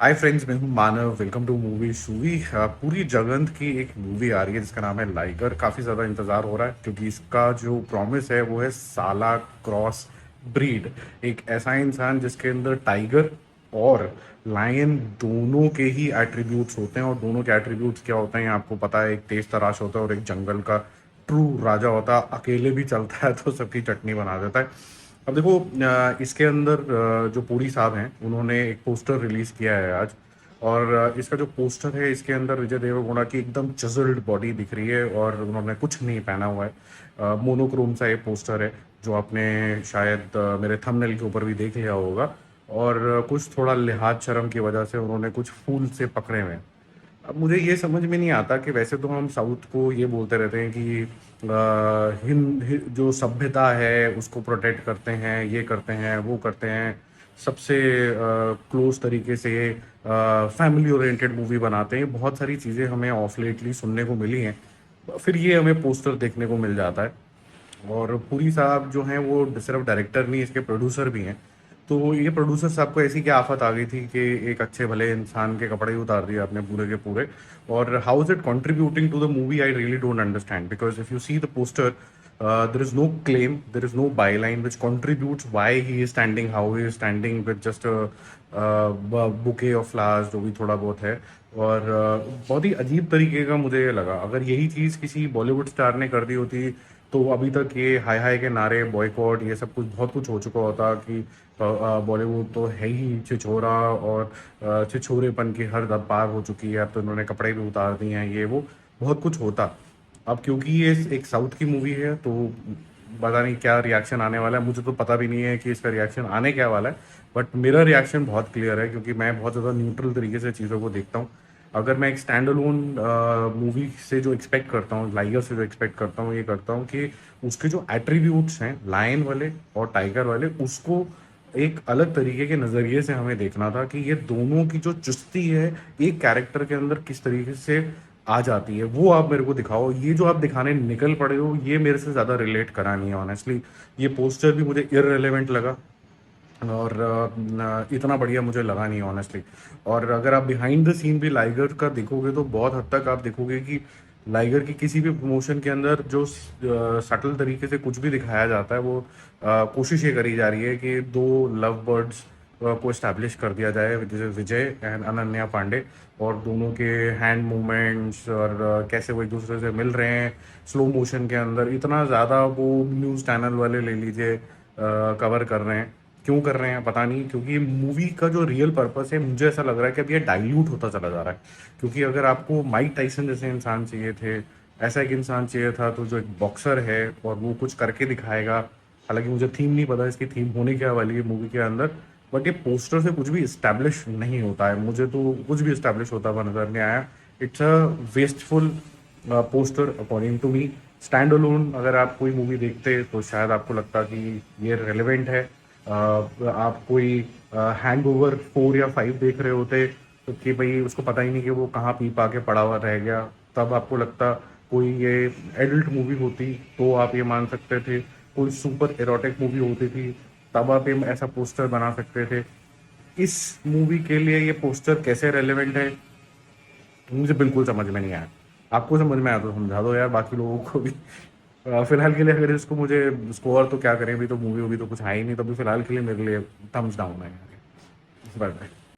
हाय friends, मैं हूं Manav. Welcome to movie shoovy. पूरी जगंत की एक मूवी आ रही है जिसका नाम है लाइगर। काफ़ी ज़्यादा इंतज़ार हो रहा है क्योंकि इसका जो प्रॉमिस है वो है साला क्रॉस ब्रीड। एक ऐसा इंसान जिसके अंदर टाइगर और लायन दोनों के ही एट्रीब्यूट्स होते हैं। और दोनों के एट्रीब्यूट्स क्या होते हैं आपको पता है। एक तेज तराश होता है और एक जंगल का ट्रू राजा होता है। अकेले भी चलता है तो सबकी चटनी बना देता है। अब देखो, इसके अंदर जो पुरी साहब हैं उन्होंने एक पोस्टर रिलीज किया है आज। और इसका जो पोस्टर है इसके अंदर विजय देवरकोंडा की एकदम चजल्ड बॉडी दिख रही है और उन्होंने कुछ नहीं पहना हुआ है। मोनोक्रोम सा ये पोस्टर है जो आपने शायद मेरे थंबनेल के ऊपर भी देख लिया होगा। और कुछ थोड़ा लिहाज शर्म की वजह से उन्होंने कुछ फूल से पकड़े हुए हैं। अब मुझे ये समझ में नहीं आता कि वैसे तो हम साउथ को ये बोलते रहते हैं कि जो सभ्यता है उसको प्रोटेक्ट करते हैं, ये करते हैं, वो करते हैं। सबसे क्लोज तरीके से फैमिली ओरिएंटेड मूवी बनाते हैं। बहुत सारी चीज़ें हमें ऑफ लेटली सुनने को मिली हैं। फिर ये हमें पोस्टर देखने को मिल जाता है। और पुरी साहब जो हैं वो सिर्फ डायरेक्टर नहीं, इसके प्रोड्यूसर भी हैं। तो ये प्रोड्यूसर साहब को ऐसी क्या आफत आ गई थी कि एक अच्छे भले इंसान के कपड़े ही उतार दिए आपने पूरे के पूरे। और how is it contributing to the movie, I really don't understand. Because if you see the poster, there is no claim, there is no byline which contributes why he is standing, how he is standing with just a bouquet of flowers जो भी थोड़ा बहुत है। और बहुत ही अजीब तरीके का मुझे ये लगा। अगर यही चीज़ किसी बॉलीवुड स्टार ने कर दी होती तो अभी तक ये हाय हाय के नारे, बॉयकॉट, ये सब कुछ बहुत कुछ हो चुका होता कि बॉलीवुड तो है ही छिछोरा और छिछोरेपन की हद पार हो चुकी है। अब तो इन्होंने कपड़े भी उतार दिए हैं, ये वो बहुत कुछ होता। अब क्योंकि ये एक साउथ की मूवी है तो पता नहीं क्या रिएक्शन आने वाला है। मुझे तो पता भी नहीं है कि इसका रिएक्शन आने क्या वाला है। बट मेरा रिएक्शन बहुत क्लियर है क्योंकि मैं बहुत ज़्यादा न्यूट्रल तरीके से चीज़ों को देखता हूँ। अगर मैं एक स्टैंड अलोन मूवी से जो एक्सपेक्ट करता हूँ, लाइगर से जो एक्सपेक्ट करता हूँ, ये करता हूँ कि उसके जो एट्रीब्यूट्स हैं लायन वाले और टाइगर वाले, उसको एक अलग तरीके के नज़रिए से हमें देखना था कि ये दोनों की जो चुस्ती है एक कैरेक्टर के अंदर किस तरीके से आ जाती है, वो आप मेरे को दिखाओ। ये जो आप दिखाने निकल पड़े हो ये मेरे से ज़्यादा रिलेट करा नहीं है ऑनेस्टली। ये पोस्टर भी मुझे इररिलेवेंट लगा और इतना बढ़िया मुझे लगा नहीं ऑनेस्टली। और अगर आप बिहाइंड द सीन भी लाइगर का देखोगे तो बहुत हद तक आप देखोगे कि लाइगर की किसी भी प्रमोशन के अंदर जो सटल तरीके से कुछ भी दिखाया जाता है वो कोशिश ये करी जा रही है कि दो लव बर्ड्स को इस्टेब्लिश कर दिया जाए, विजय विजय एंड अनन्या पांडे। और दोनों के हैंड मूवमेंट्स और कैसे वो एक दूसरे से मिल रहे हैं स्लो मोशन के अंदर, इतना ज़्यादा वो न्यूज़ चैनल वाले ले लीजिए कवर कर रहे हैं। क्यों कर रहे हैं पता नहीं, क्योंकि मूवी का जो रियल पर्पस है मुझे ऐसा लग रहा है कि अब ये डाइल्यूट होता चला जा रहा है। क्योंकि अगर आपको माइक टाइसन जैसे इंसान चाहिए थे, ऐसा एक इंसान चाहिए था तो जो एक बॉक्सर है और वो कुछ करके दिखाएगा। हालांकि मुझे थीम नहीं पता इसकी थीम होने क्या वाली है मूवी के अंदर। बट ये पोस्टर से कुछ भी इस्टेब्लिश नहीं होता है, मुझे तो कुछ भी इस्टेब्लिश होता हुआ नजर नहीं आया। It's a wasteful poster according to me. Stand alone अगर आप कोई मूवी देखते तो शायद आपको लगता कि ये रेलेवेंट है। आप कोई हैंगओवर 4 या 5 देख रहे होते तो कि भाई उसको पता ही नहीं कि वो कहाँ पी पा के पड़ा हुआ रह गया, तब आपको लगता। कोई ये एडल्ट मूवी होती तो आप ये मान सकते थे। कोई सुपर एरोटिक मूवी होती थी तब आप ये ऐसा पोस्टर बना सकते थे। इस मूवी के लिए ये पोस्टर कैसे रेलेवेंट है मुझे बिल्कुल समझ में नहीं आया। आपको समझ में आया तो समझा दो यार, बाकी लोगों को भी। फिलहाल के लिए अगर इसको मुझे स्कोर तो क्या करें, अभी तो मूवी वूवी तो कुछ है ही नहीं, तो अभी फिलहाल के लिए मेरे लिए थम्स डाउन है। Bye bye.